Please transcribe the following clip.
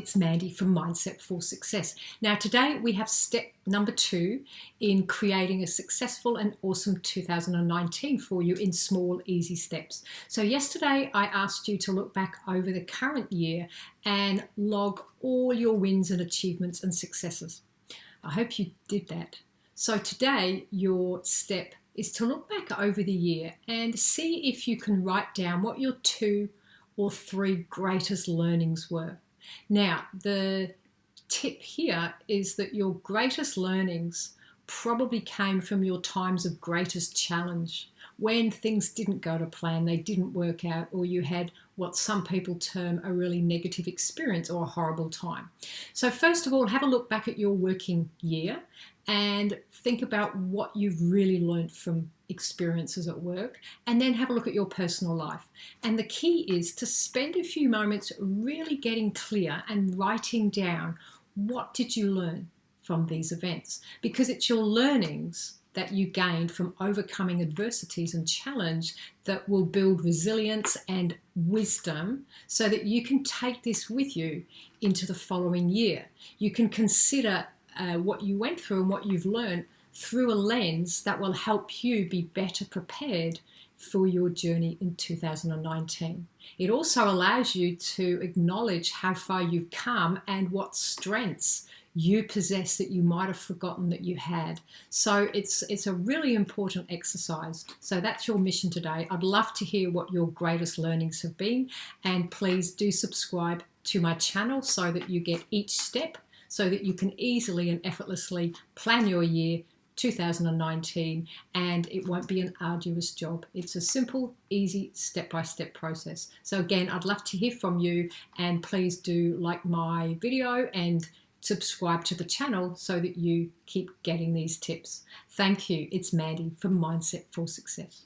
it's Mandy from Mindset for Success. Now today we have step number 2 in creating a successful and awesome 2019 for you in small, easy steps. So yesterday I asked you to look back over the current year and log all your wins and achievements and successes. I hope you did that. So today your step is to look back over the year and see if you can write down what your 2 or 3 greatest learnings were. Now, the tip here is that your greatest learnings probably came from your times of greatest challenge, when things didn't go to plan, they didn't work out, or you had what some people term a really negative experience or a horrible time. So first of all, have a look back at your working year and think about what you've really learned from experiences at work, and then have a look at your personal life. And the key is to spend a few moments really getting clear and writing down what did you learn from these events, because it's your learnings that you gained from overcoming adversities and challenge that will build resilience and wisdom so that you can take this with you into the following year. You can consider what you went through and what you've learned through a lens that will help you be better prepared for your journey in 2019. It also allows you to acknowledge how far you've come and what strengths you possess that you might have forgotten that you had. So it's a really important exercise. So that's your mission today. I'd love to hear what your greatest learnings have been, and please do subscribe to my channel so that you get each step, so that you can easily and effortlessly plan your year 2019, and it won't be an arduous job. It's a simple, easy, step-by-step process. So again, I'd love to hear from you, and please do like my video and subscribe to the channel so that you keep getting these tips. Thank you. It's Mandy from Mindset for Success.